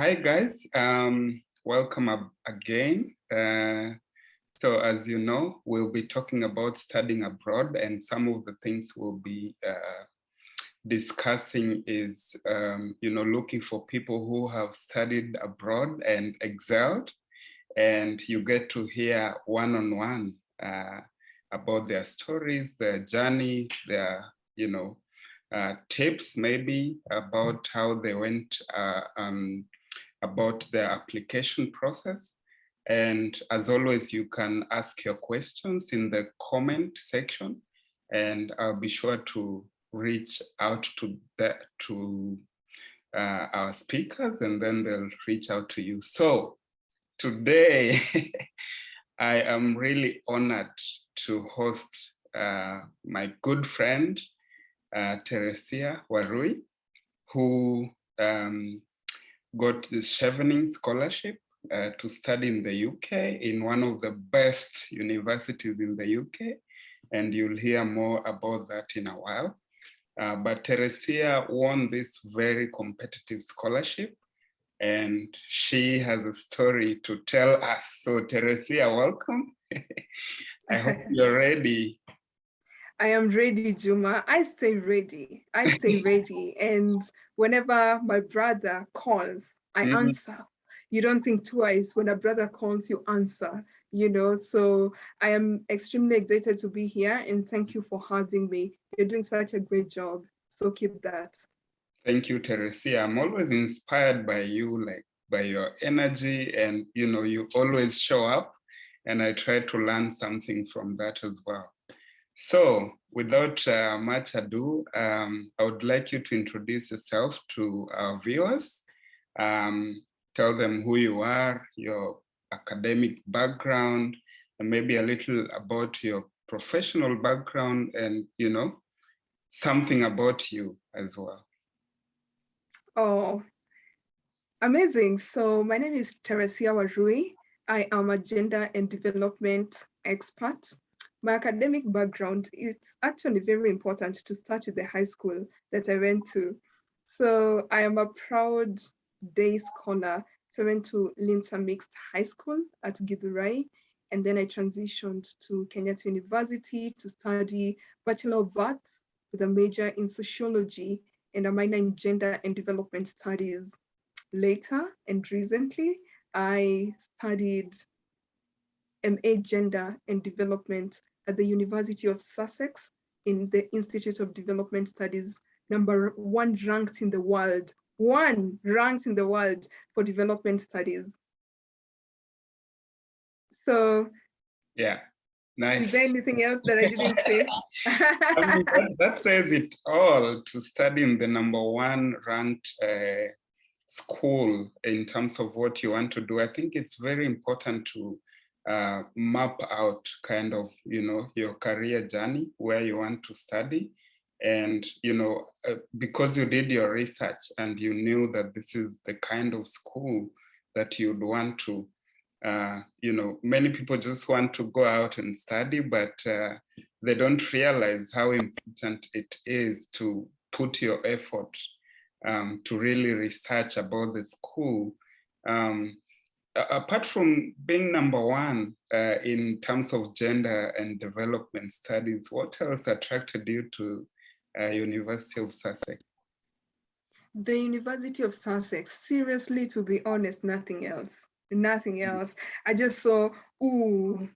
Hi guys, welcome again. So as you know, we'll be talking about studying abroad, and some of the things we'll be discussing is, looking for people who have studied abroad and excelled, and you get to hear one-on-one about their stories, their journey, their, tips maybe about how they went about their application process. And as always, you can ask your questions in the comment section, and I'll be sure to reach out to our speakers, and then they'll reach out to you. So today, I am really honored to host my good friend, Teresiah Warui, who got the Chevening Scholarship to study in the UK in one of the best universities in the UK. And you'll hear more about that in a while. But Teresiah won this very competitive scholarship, and she has a story to tell us. So Teresiah, welcome. I hope you're ready. I am ready, Juma. I stay ready. And whenever my brother calls, I answer. You don't think twice. When a brother calls, you answer, So I am extremely excited to be here, and thank you for having me. You're doing such a great job. So keep that. Thank you, Teresiah. I'm always inspired by you, by your energy, and you always show up, and I try to learn something from that as well. So without much ado, I would like you to introduce yourself to our viewers. Tell them who you are, your academic background, and maybe a little about your professional background, and something about you as well. Oh, amazing. So my name is Teresiah Warui. I am a gender and development expert. My academic background, it's actually very important to start with the high school that I went to. So I am a proud day scholar. So I went to Linsa Mixed High School at Githurai, and then I transitioned to Kenyatta University to study Bachelor of Arts with a major in sociology and a minor in gender and development studies. Later and recently, I studied MA Gender and Development at the University of Sussex in the Institute of Development Studies, #1 ranked in the world, for development studies. So, yeah, nice. Is there anything else that I didn't say? I mean, that says it all, to study in the #1 ranked school in terms of what you want to do. I think it's very important to map out kind of, your career journey, where you want to study. And, because you did your research and you knew that this is the kind of school that you'd want to, many people just want to go out and study, but they don't realize how important it is to put your effort to really research about the school. Apart from being #1 in terms of gender and development studies, what else attracted you to University of Sussex? The University of Sussex, seriously, to be honest, nothing else. I just saw,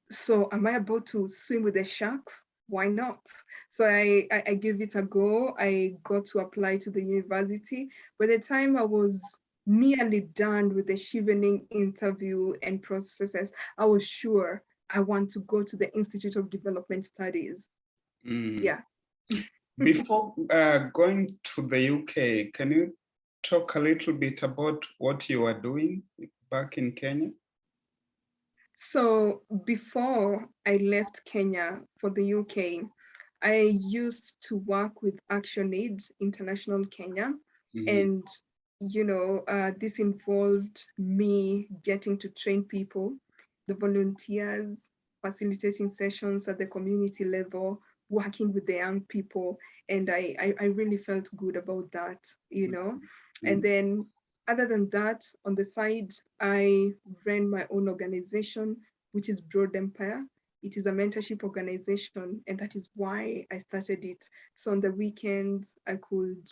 so am I about to swim with the sharks? Why not? So I gave it a go. I got to apply to the university. By the time I was nearly done with the Chevening interview and processes, I was sure I want to go to the Institute of Development Studies. Yeah. Before going to the UK, can you talk a little bit about what you were doing back in Kenya? So before I left Kenya for the UK, I used to work with ActionAid International Kenya. And, this involved me getting to train people, the volunteers, facilitating sessions at the community level, working with the young people. And I really felt good about that, And then Other than that, on the side, I ran my own organization, which is Broad Empire. It is a mentorship organization, and that is why I started it. So on the weekends, I could,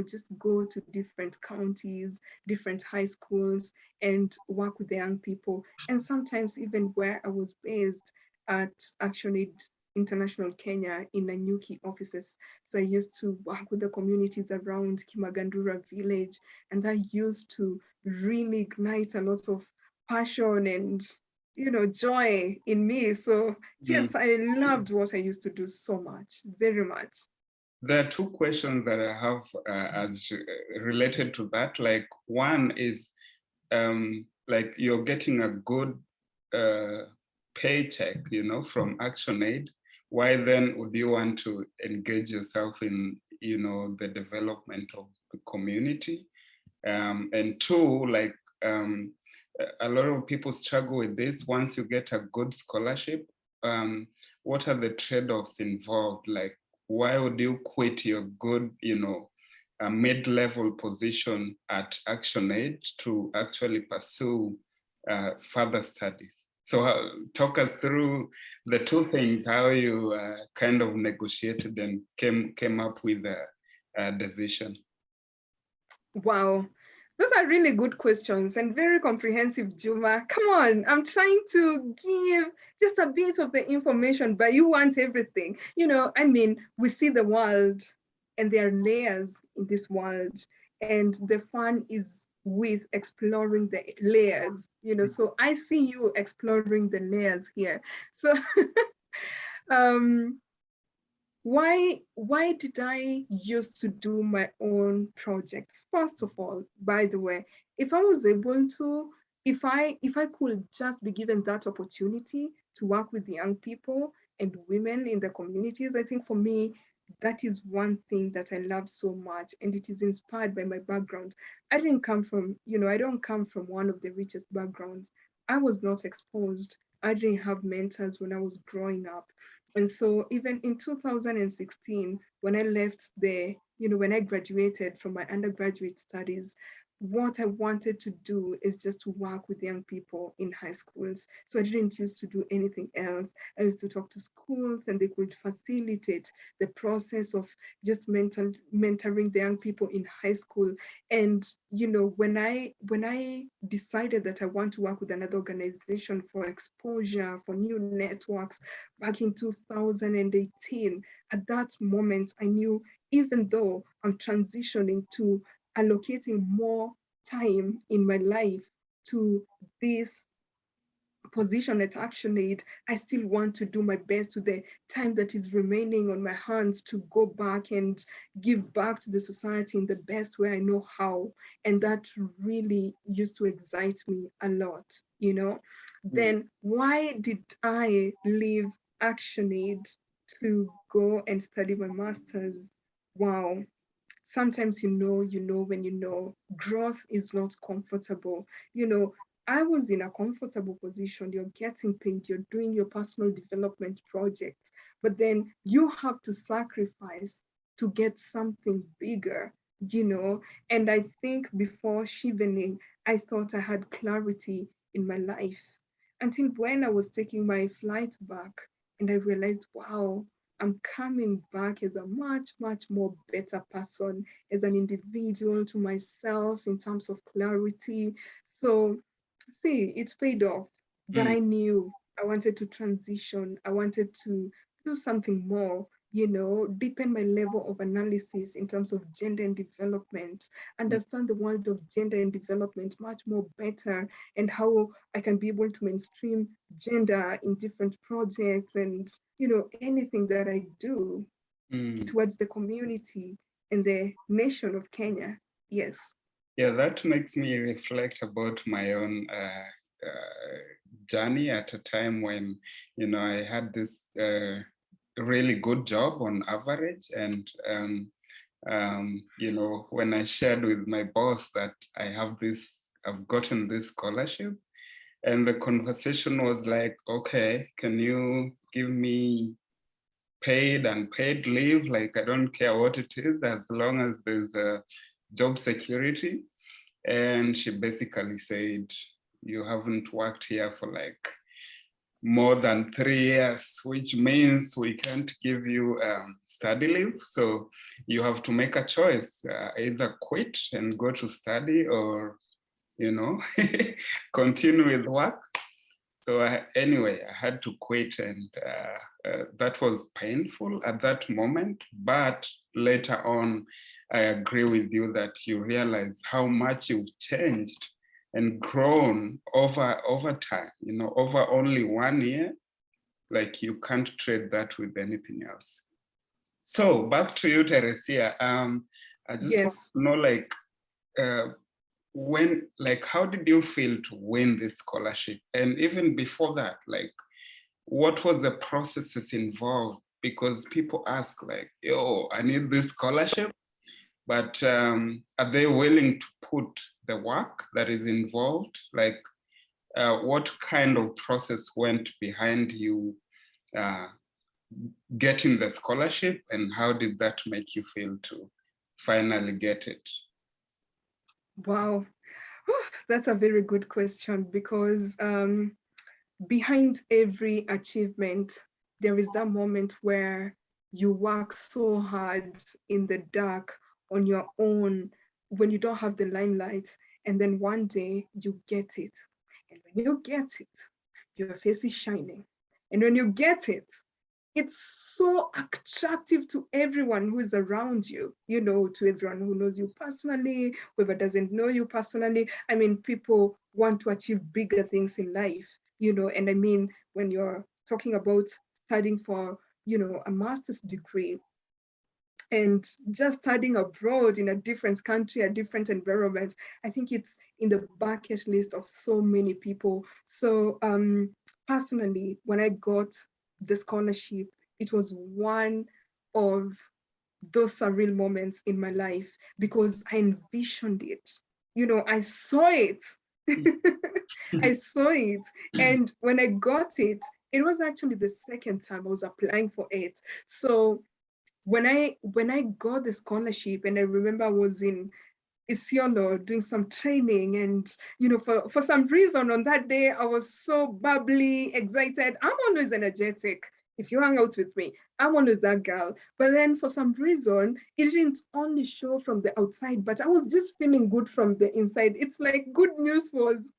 just go to different counties, different high schools, and work with the young people. And sometimes even where I was based at ActionAid International Kenya in Nanyuki offices. So I used to work with the communities around Kimagandura village, and that used to really ignite a lot of passion and joy in me. So Mm. yes, I loved what I used to do so much, very much. There are two questions that I have as related to that. Like one is like you're getting a good paycheck, from ActionAid. Why then would you want to engage yourself in, the development of the community? And two, like a lot of people struggle with this. Once you get a good scholarship, what are the trade-offs involved? Like, why would you quit your good, a mid-level position at ActionAid to actually pursue further studies? So talk us through the two things, how you kind of negotiated and came up with a decision. Wow. Those are really good questions and very comprehensive, Juma. Come on, I'm trying to give just a bit of the information, but you want everything. We see the world and there are layers in this world, and the fun is with exploring the layers, so I see you exploring the layers here. So um why did I used to do my own projects? First of all, by the way, if I was able to, if I could just be given that opportunity to work with the young people and women in the communities, I think for me, that is one thing that I love so much, and it is inspired by my background. I don't come from one of the richest backgrounds. I was not exposed. I didn't have mentors when I was growing up. And so even in 2016, when I left when I graduated from my undergraduate studies, what I wanted to do is just to work with young people in high schools. So I didn't used to do anything else. I used to talk to schools and they could facilitate the process of just mentoring the young people in high school. And when I decided that I want to work with another organization for exposure, for new networks, back in 2018, at that moment, I knew even though I'm transitioning to allocating more time in my life to this position at ActionAid, I still want to do my best with the time that is remaining on my hands to go back and give back to the society in the best way I know how. And that really used to excite me a lot. Then why did I leave ActionAid to go and study my master's? Wow. Sometimes when growth is not comfortable. I was in a comfortable position. You're getting paid, you're doing your personal development projects, but then you have to sacrifice to get something bigger, you know. And I think before Chevening, I thought I had clarity in my life until when I was taking my flight back and I realized, wow, I'm coming back as a much, much more better person, as an individual to myself in terms of clarity. So, see, it paid off, but I knew I wanted to transition. I wanted to do something more, deepen my level of analysis in terms of gender and development, understand the world of gender and development much more better, and how I can be able to mainstream gender in different projects and, anything that I do towards the community and the nation of Kenya. Yes. Yeah, that makes me reflect about my own journey at a time when, I had this really good job on average. And, when I shared with my boss that I've gotten this scholarship, and the conversation was like, okay, can you give me paid and paid leave? Like, I don't care what it is, as long as there's a job security. And she basically said, you haven't worked here for like more than 3 years, which means we can't give you study leave. So you have to make a choice, either quit and go to study or, you know, continue with work. So anyway, I had to quit, and that was painful at that moment. But later on, I agree with you that you realize how much you've changed and grown over time, you know, over only 1 year. Like, you can't trade that with anything else. So back to you, Teresiah. I just want Yes. to know, like, when, like, how did you feel to win this scholarship? And even before that, like, what was the processes involved? Because people ask, like, yo, I need this scholarship, but are they willing to put the work that is involved? Like, what kind of process went behind you getting the scholarship, and how did that make you feel to finally get it? Wow. That's a very good question, because behind every achievement, there is that moment where you work so hard in the dark on your own when you don't have the limelight, and then one day you get it. And when you get it, your face is shining. And when you get it, it's so attractive to everyone who is around you, you know, to everyone who knows you personally, whoever doesn't know you personally. I mean, people want to achieve bigger things in life, you know, and I mean, when you're talking about studying for, you know, a master's degree and just studying abroad in a different country, a different environment, I think it's in the bucket list of so many people. So personally, when I got the scholarship, it was one of those surreal moments in my life, because I envisioned it. You know, I saw it. I saw it. And when I got it, it was actually the second time I was applying for it. So when I got the scholarship, and I remember I was in Isiolo doing some training, and you know, for some reason on that day I was so bubbly, excited. I'm always energetic. If you hang out with me, I'm always that girl. But then for some reason, it didn't only show from the outside, but I was just feeling good from the inside. It's like good news was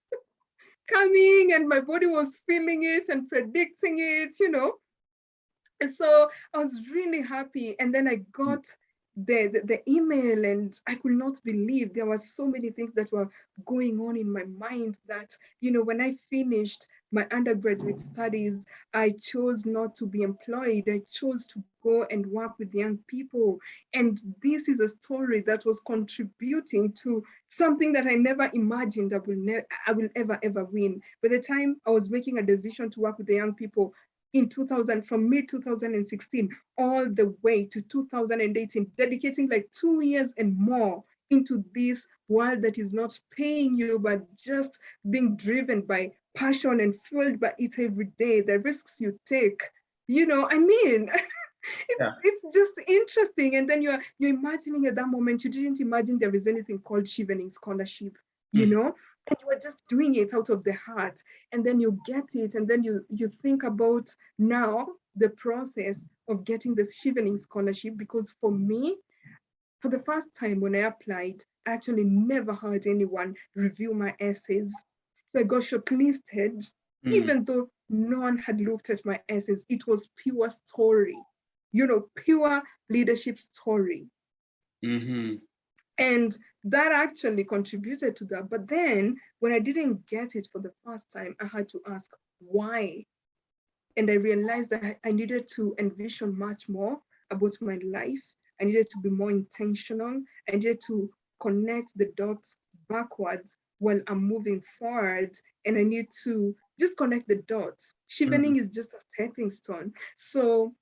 coming, and my body was feeling it and predicting it, you know. And so I was really happy. And then I got the email, and I could not believe there were so many things that were going on in my mind that, you know, when I finished my undergraduate studies, I chose not to be employed. I chose to go and work with young people. And this is a story that was contributing to something that I never imagined I will ever win. By the time I was making a decision to work with the young people, in 2000, from mid 2016 all the way to 2018, dedicating like 2 years and more into this world that is not paying you, but just being driven by passion and fueled by it every day, the risks you take. You know, I mean, Yeah. it's just interesting. And then you're imagining at that moment, you didn't imagine there is anything called Chevening Scholarship, you Mm. know, and you are just doing it out of the heart, and then you get it, and then you think about now the process of getting this Chevening Scholarship. Because for me, for the first time when I applied, I actually never heard anyone review my essays. So I got shortlisted, Mm. even though no one had looked at my essays. It was pure story, you know, pure leadership story. Mm-hmm. And that actually contributed to that. But then when I didn't get it for the first time, I had to ask why. And I realized that I needed to envision much more about my life. I needed to be more intentional. I needed to connect the dots backwards while I'm moving forward. And I need to just connect the dots. Mm. Chevening is just a stepping stone. So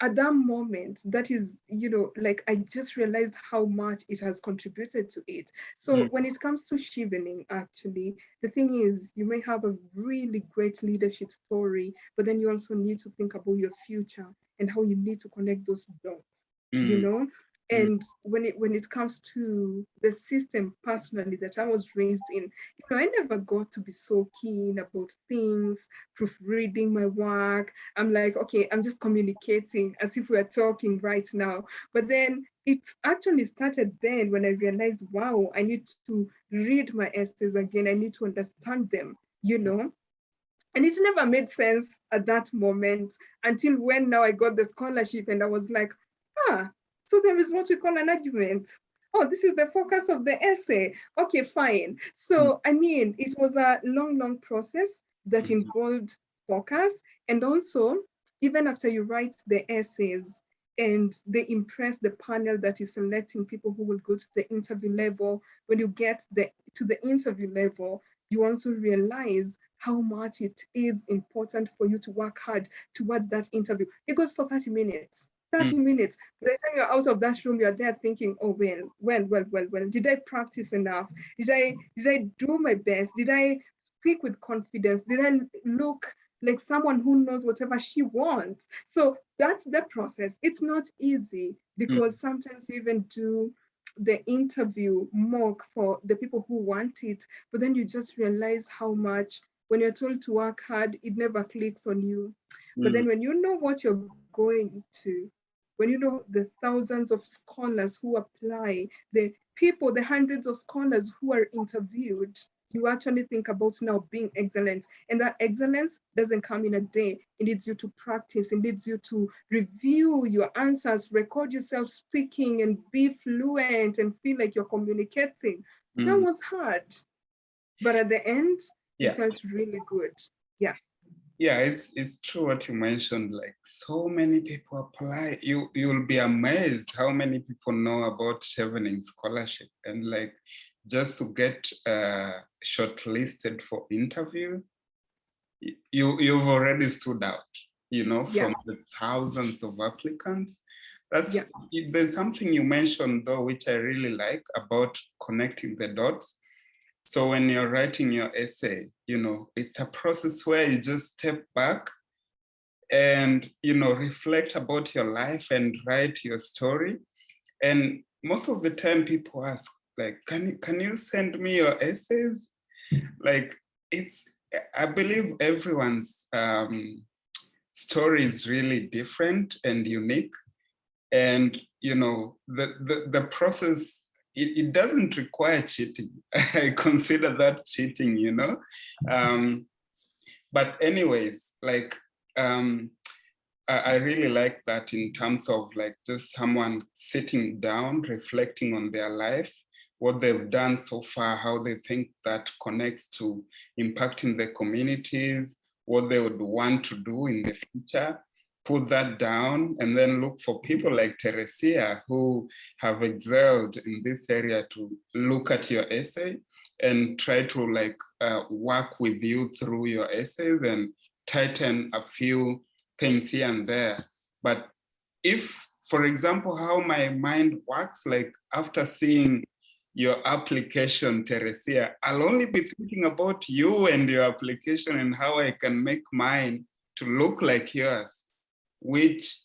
at that moment, that is, you know, like I just realized how much it has contributed to it. So Mm. when it comes to Chevening, actually, the thing is, you may have a really great leadership story, but then you also need to think about your future and how you need to connect those dots, you Mm. know? And when it comes to the system personally that I was raised in, I never got to be so keen about things, proofreading my work. I'm like, okay, I'm just communicating as if we're talking right now. But then it actually started then when I realized, wow, I need to read my essays again. I need to understand them. And it never made sense at that moment until when now I got the scholarship and I was like, so there is what we call an argument. Oh, this is the focus of the essay. Okay, fine. So, I mean, it was a long, long process that involved focus. And also, even after you write the essays and they impress the panel that is selecting people who will go to the interview level, when you get to the interview level, you also realize how much it is important for you to work hard towards that interview. It goes for 30 minutes. 30 minutes. By the time you're out of that room, you're there thinking, oh, well, did I practice enough? Did I do my best? Did I speak with confidence? Did I look like someone who knows whatever she wants? So that's the process. It's not easy because sometimes you even do the interview mock for the people who want it, but then you just realize how much when you're told to work hard, it never clicks on you. But then when you know what you're going to, when you know the thousands of scholars who apply, the people, the hundreds of scholars who are interviewed, you actually think about now being excellent. And that excellence doesn't come in a day. It needs you to practice. It needs you to review your answers, record yourself speaking and be fluent and feel like you're communicating. That was hard. But at the end, it felt really good. Yeah. Yeah, it's true what you mentioned. Like so many people apply. You'll be amazed how many people know about Chevening Scholarship, and like just to get shortlisted for interview, you've already stood out. From the thousands of applicants. There's something you mentioned though, which I really like about connecting the dots. So when you're writing your essay, it's a process where you just step back and, reflect about your life and write your story. And most of the time people ask, like, can you send me your essays? Like, I believe everyone's story is really different and unique. And, the process, it doesn't require cheating. I consider that cheating, but anyways, like, I really like that in terms of like just someone sitting down, reflecting on their life, what they've done so far, how they think that connects to impacting the communities, what they would want to do in the future. Put that down and then look for people like Teresiah who have excelled in this area to look at your essay and try to like work with you through your essays and tighten a few things here and there. But if, for example, how my mind works, like after seeing your application, Teresiah, I'll only be thinking about you and your application and how I can make mine to look like yours, which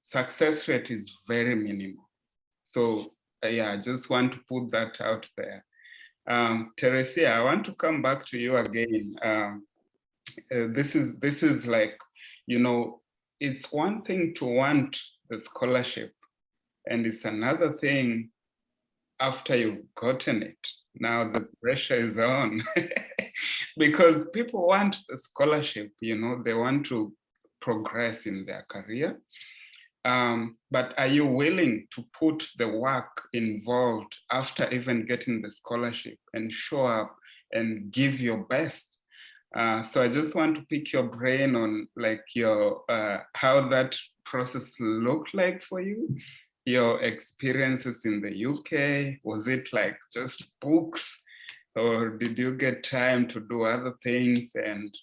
success rate is very minimal. So I just want to put that out there. Teresiah, I want to come back to you again. This is like, it's one thing to want the scholarship, and it's another thing after you've gotten it. Now the pressure is on because people want the scholarship, they want to progress in their career. But are you willing to put the work involved after even getting the scholarship and show up and give your best? So I just want to pick your brain on like your how that process looked like for you, your experiences in the UK. Was it like just books, or did you get time to do other things? And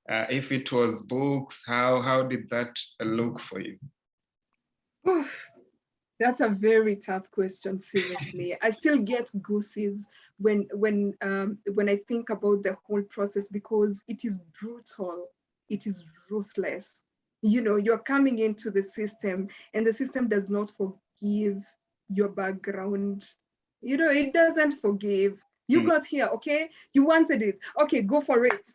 if it was books, how did that look for you? That's a very tough question, seriously. I still get goosies when I think about the whole process because it is brutal, it is ruthless. You're coming into the system and the system does not forgive your background. It doesn't forgive. You got here, okay? You wanted it. Okay, go for it.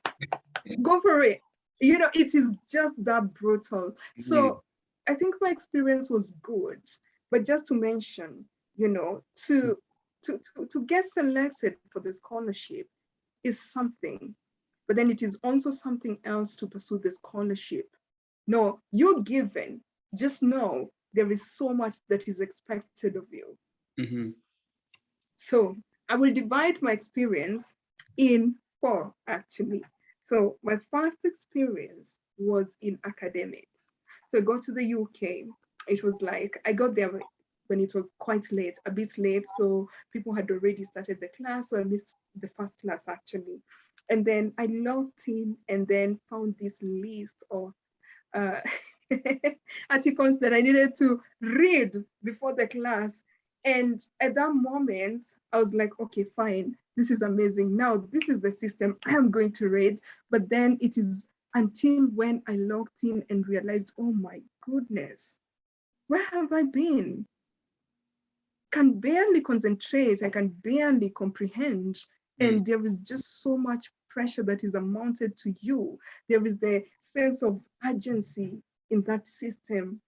Go for it. It is just that brutal. So I think my experience was good. But just to mention, to get selected for the scholarship is something, but then it is also something else to pursue the scholarship. No, you're given. Just know there is so much that is expected of you. So I will divide my experience in 4, actually. So my first experience was in academics. So I got to the UK. It was like, I got there when it was quite late, a bit late. So people had already started the class. So I missed the first class, actually. And then I logged in and then found this list of uh, articles that I needed to read before the class. And at that moment, I was like, okay, fine, this is amazing. Now, this is the system I'm going to read. But then it is until when I logged in and realized, oh my goodness, where have I been? Can barely concentrate, I can barely comprehend. And there is just so much pressure that is amounted to you. There is the sense of urgency in that system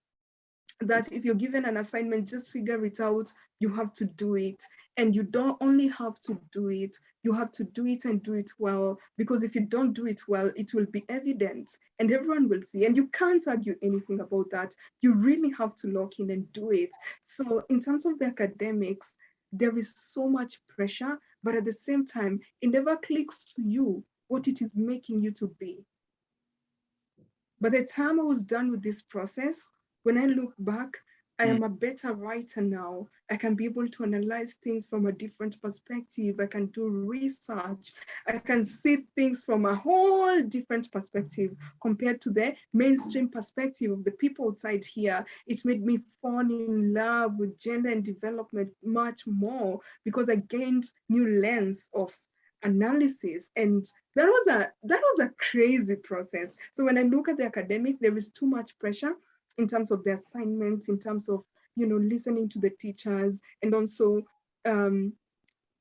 that if you're given an assignment, just figure it out, you have to do it. And you don't only have to do it, you have to do it and do it well, because if you don't do it well, it will be evident and everyone will see. And you can't argue anything about that. You really have to lock in and do it. So in terms of the academics, there is so much pressure, but at the same time, it never clicks to you what it is making you to be. By the time I was done with this process, when I look back, I am a better writer now. I can be able to analyze things from a different perspective. I can do research. I can see things from a whole different perspective compared to the mainstream perspective of the people outside here. It made me fall in love with gender and development much more because I gained new lens of analysis, and that was a crazy process. So when I look at the academics, there is too much pressure in terms of the assignments, in terms of listening to the teachers, and also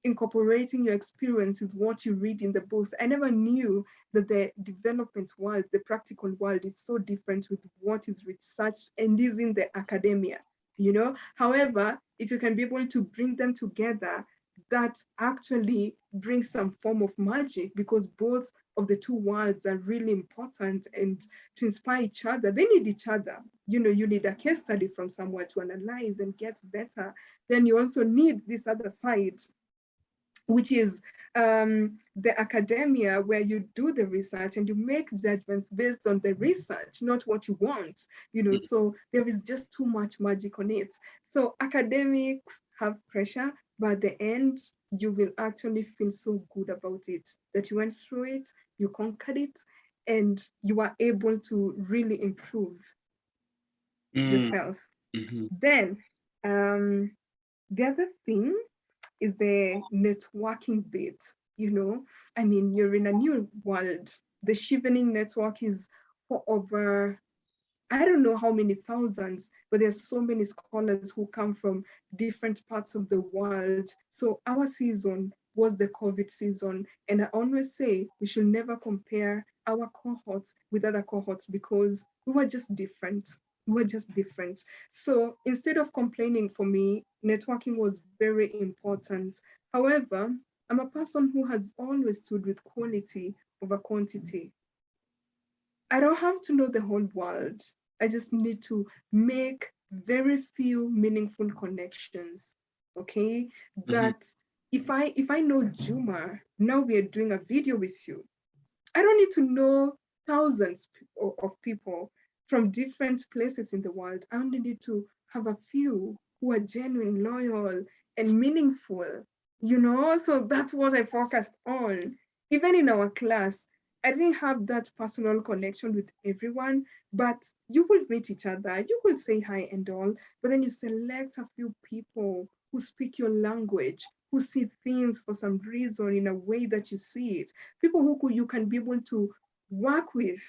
incorporating your experience with what you read in the books. I never knew that the development world, the practical world, is so different with what is researched and is in the academia. However, if you can be able to bring them together, that actually brings some form of magic, because both of the two worlds are really important, and to inspire each other, they need each other. You need a case study from somewhere to analyze and get better. Then you also need this other side, which is the academia, where you do the research and you make judgments based on the research, not what you want, so there is just too much magic on it. So academics have pressure, but at the end, you will actually feel so good about it, that you went through it, you conquered it, and you are able to really improve yourself. Then the other thing is the networking bit. I mean, you're in a new world. The Chevening network is for over, I don't know how many thousands, but there's so many scholars who come from different parts of the world. So our season was the COVID season. And I always say we should never compare our cohorts with other cohorts, because we were just different. We were just different. So instead of complaining, for me, networking was very important. However, I'm a person who has always stood with quality over quantity. I don't have to know the whole world. I just need to make very few meaningful connections. Okay, that if I know Juma, now we are doing a video with you. I don't need to know thousands of people from different places in the world. I only need to have a few who are genuine, loyal, and meaningful. So that's what I focused on. Even in our class, I didn't have that personal connection with everyone, but you will meet each other, you will say hi and all, but then you select a few people who speak your language, who see things for some reason in a way that you see it, people who you can be able to work with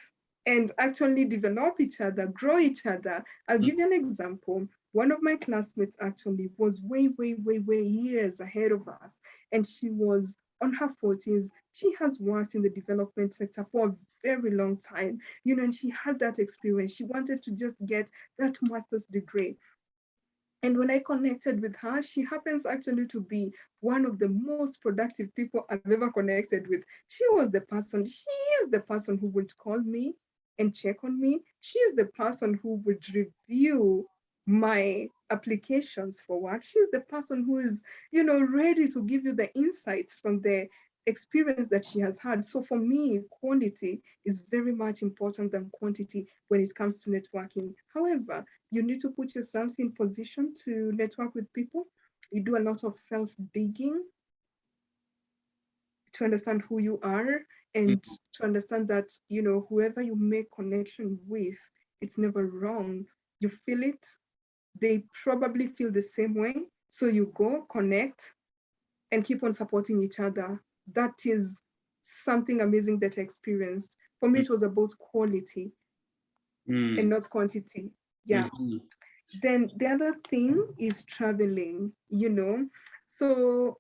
and actually develop each other, grow each other. I'll give you an example. one of my classmates actually was way years ahead of us. And she was on her 40s. She has worked in the development sector for a very long time, and she had that experience. She wanted to just get that master's degree. And when I connected with her, she happens actually to be one of the most productive people I've ever connected with. She is the person who would call me and check on me. She is the person who would review my applications for work. She's the person who is, ready to give you the insights from the experience that she has had. So for me, quality is very much important than quantity when it comes to networking. However, you need to put yourself in position to network with people. You do a lot of self-digging to understand who you are and to understand that, whoever you make connection with, it's never wrong. You feel it, they probably feel the same way. So you go, connect, and keep on supporting each other. That is something amazing that I experienced. For me, it was about quality and not quantity. Yeah. Then the other thing is traveling, So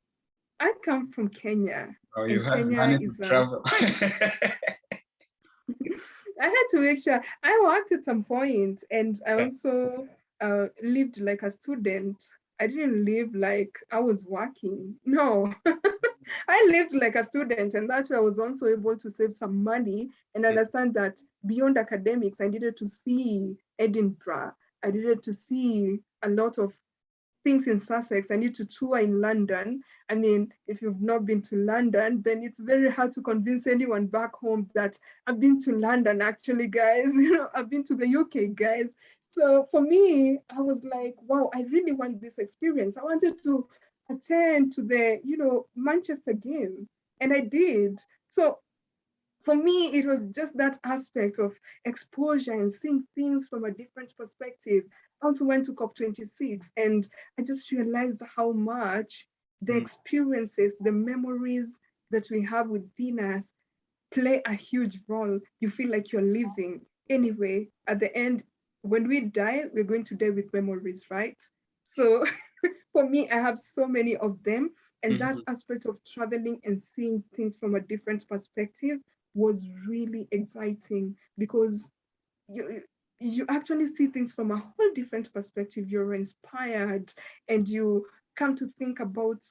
I come from Kenya, Oh, you and had Kenya money to is travel. I had to make sure I worked at some point, and I also lived like a student. I didn't live like I was working. No, I lived like a student, and that's why I was also able to save some money and understand that beyond academics, I needed to see Edinburgh. I needed to see a lot of things in Sussex. I need to tour in London. I mean, if you've not been to London, then it's very hard to convince anyone back home that I've been to London, actually, guys. I've been to the UK, guys. So for me, I was like, wow, I really want this experience. I wanted to attend to the, Manchester game. And I did. So for me, it was just that aspect of exposure and seeing things from a different perspective. I also went to COP26 and I just realized how much the experiences, the memories that we have within us play a huge role. You feel like you're living. Anyway, at the end, when we die, we're going to die with memories, right? So for me, I have so many of them. And that aspect of traveling and seeing things from a different perspective was really exciting because you actually see things from a whole different perspective. You're inspired and you come to think about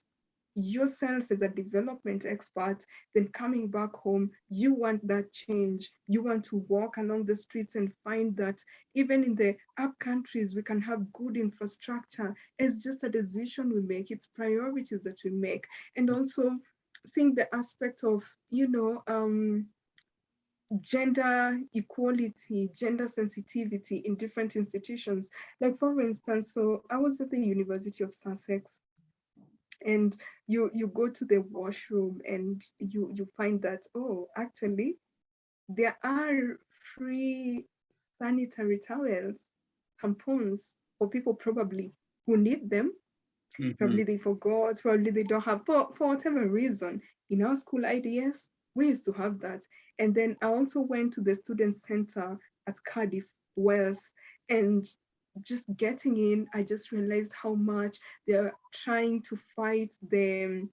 yourself as a development expert. Then coming back home, you want that change. You want to walk along the streets and find that even in the up countries, we can have good infrastructure. It's just a decision we make, it's priorities that we make. And also seeing the aspect of, gender equality, gender sensitivity in different institutions. Like for instance, so I was at the University of Sussex, and you go to the washroom and you find that, oh, actually there are free sanitary towels, tampons for people probably who need them. Probably they forgot, probably they don't have, for whatever reason. In our school IDS, we used to have that. And then I also went to the student center at Cardiff, Wales, and just getting in, I just realized how much they're trying to fight the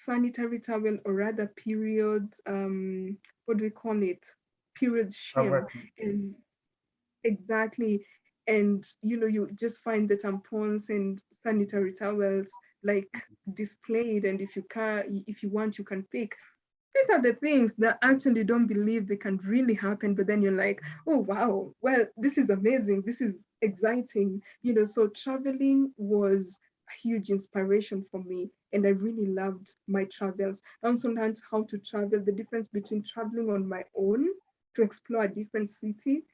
sanitary towel, or rather period, what do we call it? Period shame. And exactly. And you just find the tampons and sanitary towels like displayed, and if you want, you can pick. These are the things that actually don't believe they can really happen, but then you're like, oh wow, well, this is amazing, this is exciting. So traveling was a huge inspiration for me, and I really loved my travels. I also learned how to travel, the difference between traveling on my own to explore a different city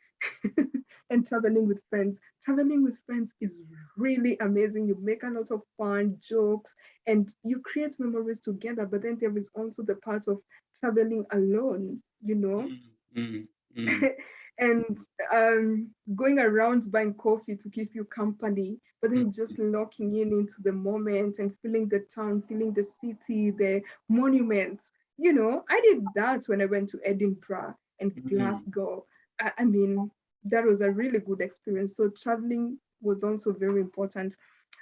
and traveling with friends. Traveling with friends is really amazing. You make a lot of fun, jokes, and you create memories together. But then there is also the part of traveling alone. And going around buying coffee to keep you company, but then just locking in into the moment and feeling the town, feeling the city, the monuments. I did that when I went to Edinburgh and Glasgow. I mean, that was a really good experience. So traveling was also very important.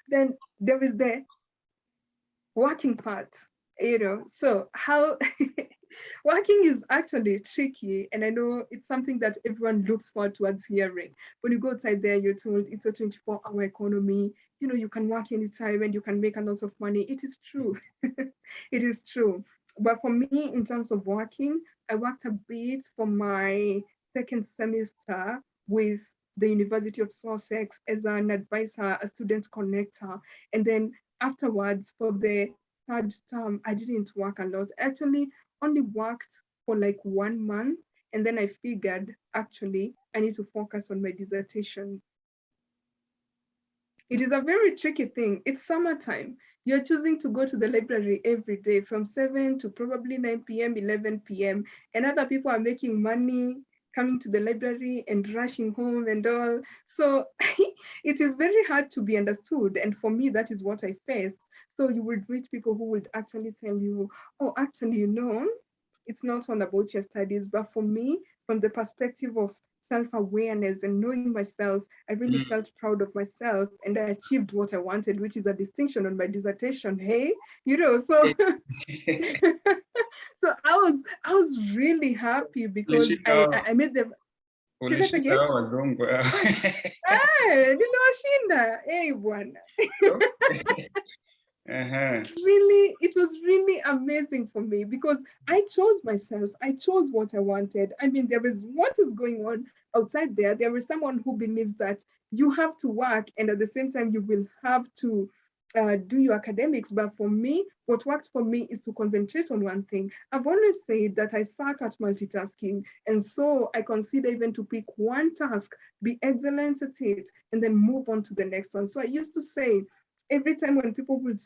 Then there is the working part, so how working is actually tricky, and I know it's something that everyone looks forward towards hearing. When you go outside there, you're told it's a 24-hour economy, you can work anytime and you can make a lot of money. It is true. It is true. But for me, in terms of working, I worked a bit for my second semester with the University of Sussex as an advisor, a student connector. And then afterwards, for the third term, I didn't work a lot. Actually, only worked for like 1 month. And then I figured, actually, I need to focus on my dissertation. It is a very tricky thing. It's summertime. You're choosing to go to the library every day from 7 to probably 9 p.m., 11 p.m. And other people are making money coming to the library and rushing home and all. So it is very hard to be understood. And for me, that is what I faced. So you would meet people who would actually tell you, oh, actually, it's not all about your studies. But for me, from the perspective of self-awareness and knowing myself, I really felt proud of myself, and I achieved what I wanted, which is a distinction on my dissertation. Hey, so so I was really happy because I made them. Say that again. Niliwashinda. Hey, bwana. Really, it was really amazing for me because I chose myself. I chose what I wanted. I mean, there is what is going on outside there. There is someone who believes that you have to work and at the same time you will have to do your academics. But for me, what worked for me is to concentrate on one thing. I've always said that I suck at multitasking. And so I consider even to pick one task, be excellent at it, and then move on to the next one. So I used to say, every time when people would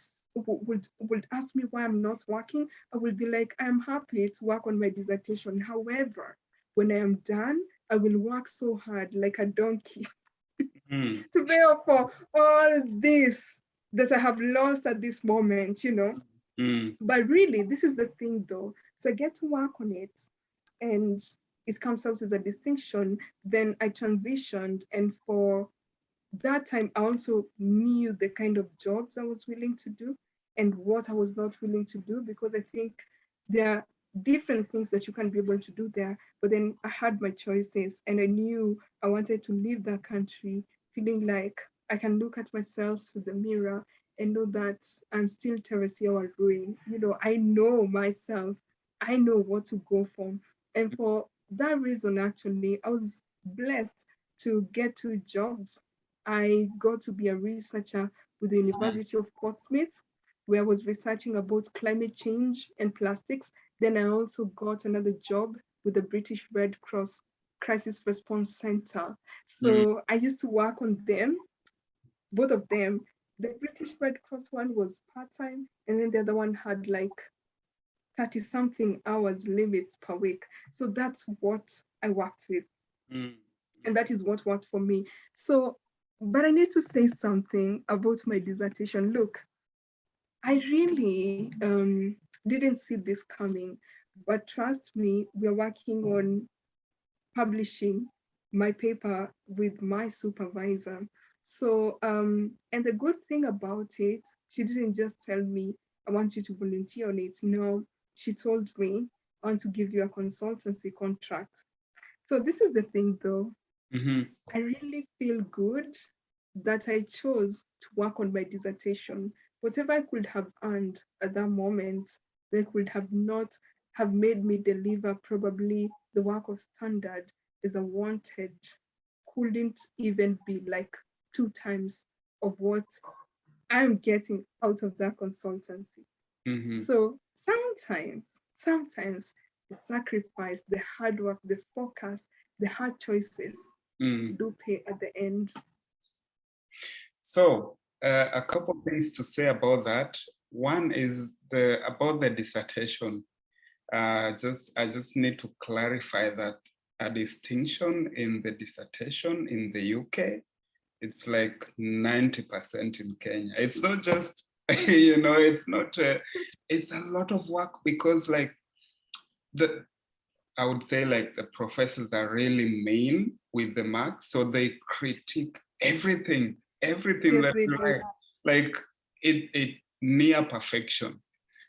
ask me why I'm not working, I would be like, I'm happy to work on my dissertation. However, when I am done, I will work so hard like a donkey to pay off for all this that I have lost at this moment. But really, this is the thing though. So I get to work on it and it comes out as a distinction. Then I transitioned, and for that time, I also knew the kind of jobs I was willing to do and what I was not willing to do, because I think there are different things that you can be able to do there. But then I had my choices and I knew I wanted to leave that country feeling like I can look at myself through the mirror and know that I'm still Teresiah Warui. I know myself. I know what to go for. And for that reason, actually, I was blessed to get 2 jobs. I got to be a researcher with the University of Portsmouth, where I was researching about climate change and plastics. Then I also got another job with the British Red Cross Crisis Response Center. So I used to work on them, both of them. The British Red Cross one was part-time, and then the other one had like 30-something hours limits per week. So that's what I worked with. And that is what worked for me. So, but I need to say something about my dissertation. Look, I really didn't see this coming, but trust me, we're working on publishing my paper with my supervisor. So, and the good thing about it, she didn't just tell me, I want you to volunteer on it. No, she told me, I want to give you a consultancy contract. So this is the thing though. I really feel good that I chose to work on my dissertation. Whatever I could have earned at that moment, they could have not have made me deliver probably the work of standard as I wanted, couldn't even be like 2 times of what I'm getting out of that consultancy. So sometimes the sacrifice, the hard work, the focus, the hard choices do pay at the end. So a couple of things to say about that. One is about the dissertation. I just need to clarify that a distinction in the dissertation in the UK, it's like 90% in Kenya. It's not just, it's not, it's a lot of work because like I would say like the professors are really mean with the marks. So they critique everything Yes, that they you do. like it near perfection.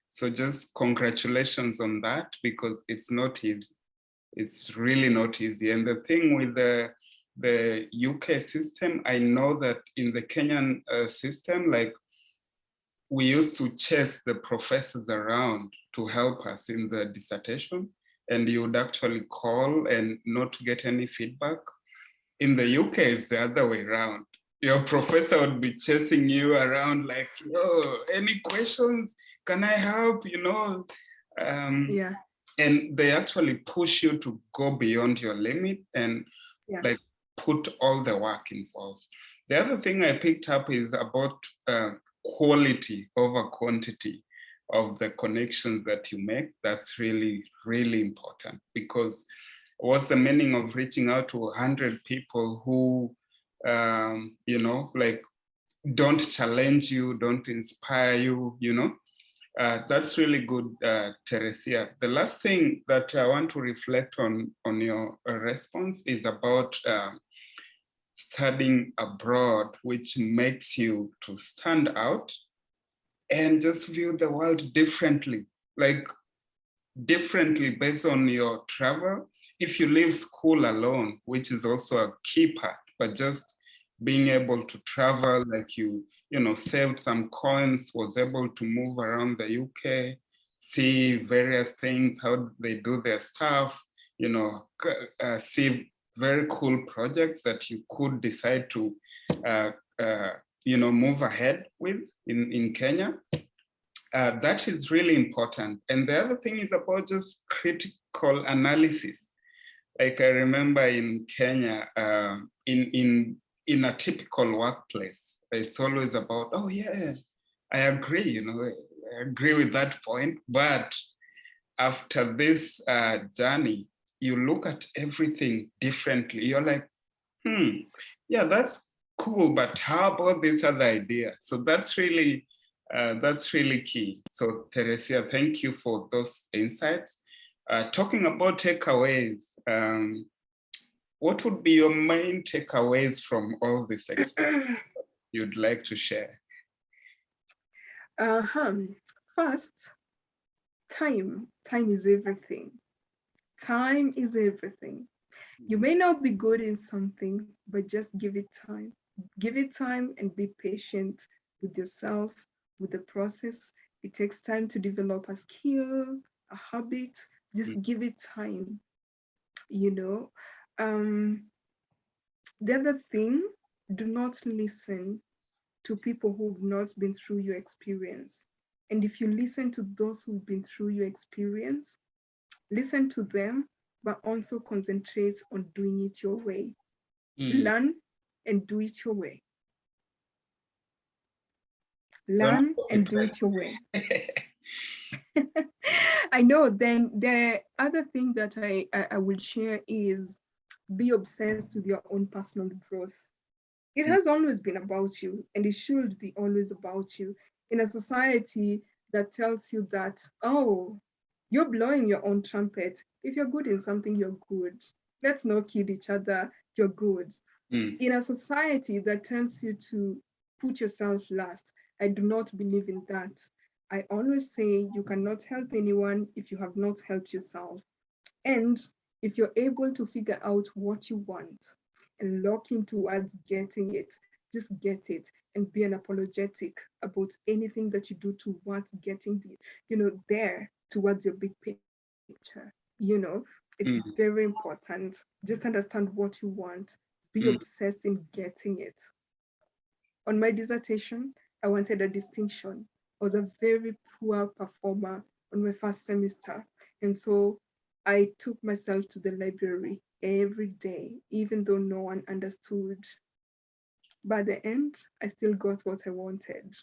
So just congratulations on that, because it's not easy. It's really not easy. And the thing with the UK system, I know that in the Kenyan system, like, we used to chase the professors around to help us in the dissertation, and you would actually call and not get any feedback. In the UK, it's the other way around. Your professor would be chasing you around like, oh, any questions? Can I help? Yeah. And they actually push you to go beyond your limit and like put all the work involved. The other thing I picked up is about quality over quantity of the connections that you make. That's really, really important, because what's the meaning of reaching out to 100 people who, like, don't challenge you, don't inspire you, That's really good, Teresiah. The last thing that I want to reflect on your response is about studying abroad, which makes you to stand out and just view the world differently, like differently based on your travel. If you leave school alone, which is also a key part, but just being able to travel, like saved some coins, was able to move around the UK, see various things, how they do their stuff, see very cool projects that you could decide to, move ahead with in Kenya. That is really important. And the other thing is about just critical analysis. Like, I remember in Kenya, in a typical workplace, it's always about, oh yeah, I agree, I agree with that point. But after this journey, you look at everything differently. You're like, yeah, that's cool, but how about this other idea? So that's really key. So Teresiah, thank you for those insights. Talking about takeaways, what would be your main takeaways from all this experience you'd like to share? First, time. Time is everything. Time is everything. You may not be good in something, but just give it time. Give it time and be patient with yourself, with the process. It takes time to develop a skill, a habit. Just give it time. The other thing, do not listen to people who've not been through your experience. And if you listen to those who've been through your experience, listen to them, but also concentrate on doing it your way. Learn and do it your way. Learn and do it your way. I know. Then the other thing that I will share is be obsessed with your own personal growth. It has always been about you, and it should be always about you. In a society that tells you that, oh, you're blowing your own trumpet. If you're good in something, you're good. Let's not kid each other. You're good. In a society that tells you to put yourself last, I do not believe in that. I always say you cannot help anyone if you have not helped yourself. And if you're able to figure out what you want and lock in towards getting it, just get it and be unapologetic about anything that you do towards getting there towards your big picture. It's very important. Just understand what you want. Be obsessed in getting it. On my dissertation, I wanted a distinction. I was a very poor performer on my first semester. And so I took myself to the library every day, even though no one understood. By the end, I still got what I wanted.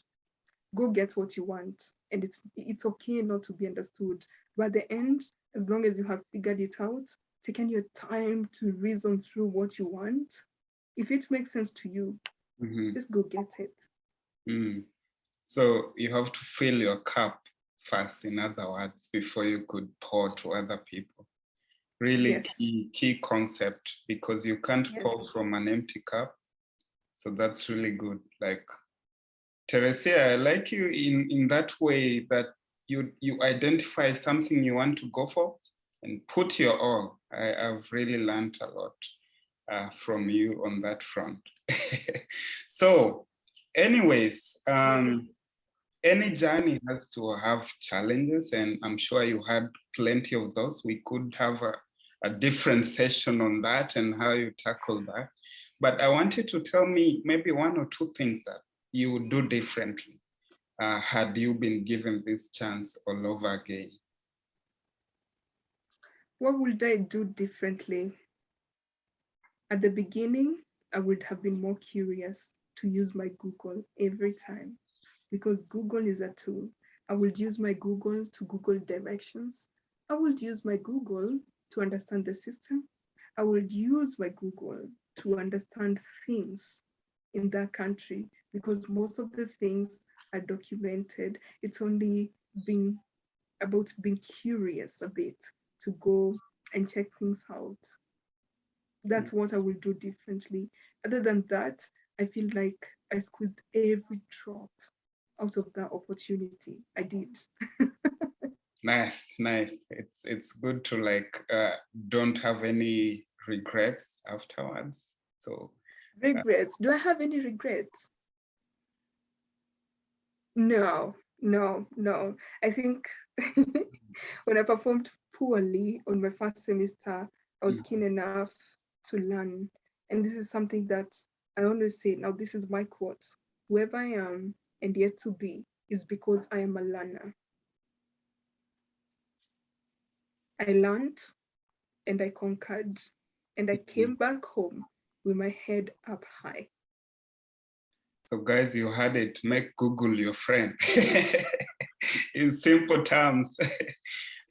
Go get what you want. And it's okay not to be understood. By the end, as long as you have figured it out, taken your time to reason through what you want, if it makes sense to you, just go get it. So you have to fill your cup first, in other words, before you could pour to other people. Really key concept, because you can't pour from an empty cup. So that's really good. Like, Teresiah, I like you in that way that you identify something you want to go for and put your all. I've really learned a lot from you on that front. So anyways, any journey has to have challenges, and I'm sure you had plenty of those. We could have a different session on that and how you tackle that. But I want you to tell me maybe one or two things that you would do differently had you been given this chance all over again. What would I do differently? At the beginning, I would have been more curious to use my Google every time, because Google is a tool. I would use my Google to Google directions. I would use my Google to understand the system. I would use my Google to understand things in that country, because most of the things are documented. It's only being about being curious a bit to go and check things out. That's what I will do differently. Other than that, I feel like I squeezed every drop out of that opportunity. I did. Nice. It's good to like don't have any regrets afterwards. So Regrets. Do I have any regrets? No. I think when I performed poorly on my first semester, I was keen enough to learn. And this is something that I always say, now this is my quote: whoever I am and yet to be is because I am a learner. I learned and I conquered, and I came back home with my head up high. So guys, you heard it, make Google your friend. In simple terms.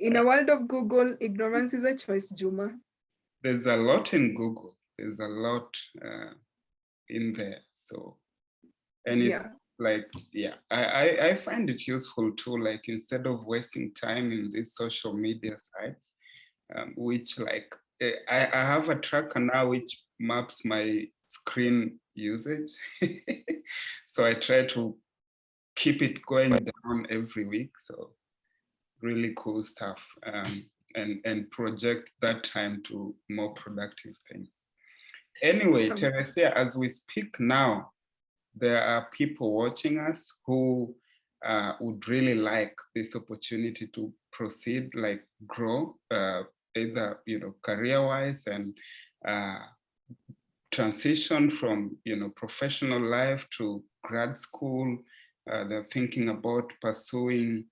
In a world of Google, ignorance is a choice, Juma. There's a lot in Google. There's a lot in there. So, and it's like, yeah, I find it useful too, like instead of wasting time in these social media sites, which like, I have a tracker now which maps my screen usage. So I try to keep it going down every week. So really cool stuff. And project that time to more productive things. Anyway, Teresiah, as we speak now, there are people watching us who would really like this opportunity to proceed, like grow, either career-wise and transition from professional life to grad school. They're thinking about pursuing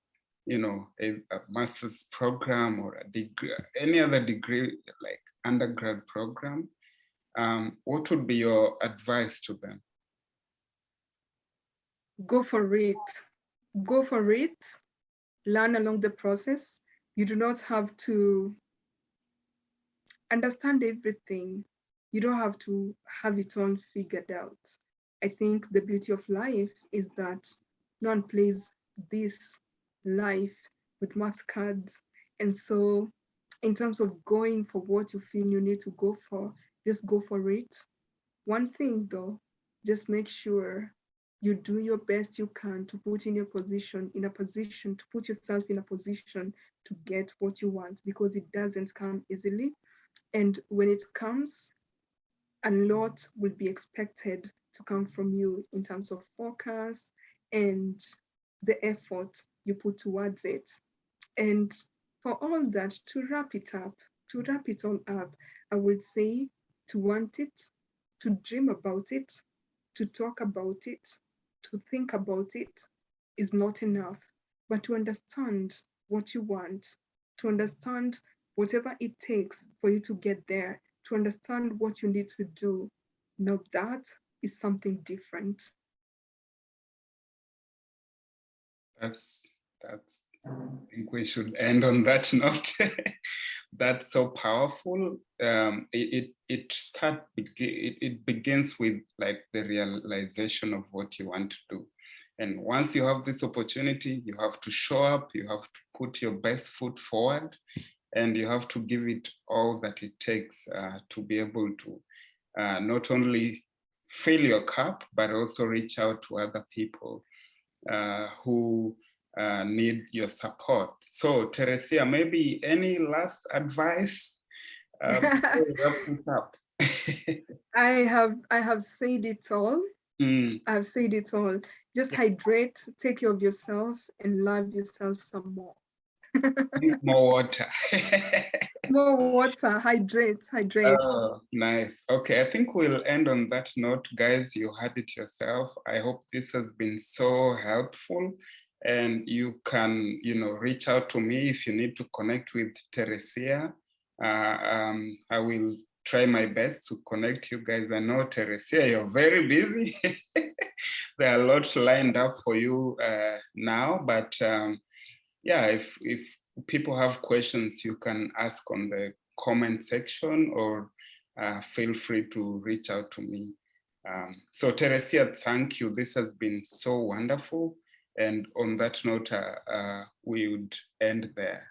a master's program or a degree, any other degree like undergrad program. What would be your advice to them? Go for it. Go for it. Learn along the process. You do not have to understand everything. You don't have to have it all figured out. I think the beauty of life is that no one plays this life with marked cards. And so in terms of going for what you feel you need to go for, just go for it. One thing though, just make sure you do your best you can to put in a position to put yourself in a position to get what you want, because it doesn't come easily. And when it comes, a lot will be expected to come from you in terms of focus and the effort you put towards it. And for all that, to wrap it all up, I would say to want it, to dream about it, to talk about it, to think about it is not enough, but to understand what you want, to understand whatever it takes for you to get there, to understand what you need to do. Now that is something different. That's I think we should end on that note. That's so powerful. It begins with like the realization of what you want to do. And once you have this opportunity, you have to show up, you have to put your best foot forward, and you have to give it all that it takes to be able to not only fill your cup, but also reach out to other people who need your support. So Teresiah, maybe any last advice before we wrap this up? I have said it all. I've said it all. Just hydrate, take care of yourself, and love yourself some more. Drink more water. More water, hydrate. Oh, nice. Okay, I think we'll end on that note, guys. You heard it yourself. I hope this has been so helpful, and you can, reach out to me if you need to connect with Teresiah. I will try my best to connect you guys. I know, Teresiah, you're very busy. There are a lot lined up for you now, but yeah, if people have questions, you can ask on the comment section, or feel free to reach out to me. So Teresiah, thank you. This has been so wonderful. And on that note, we would end there.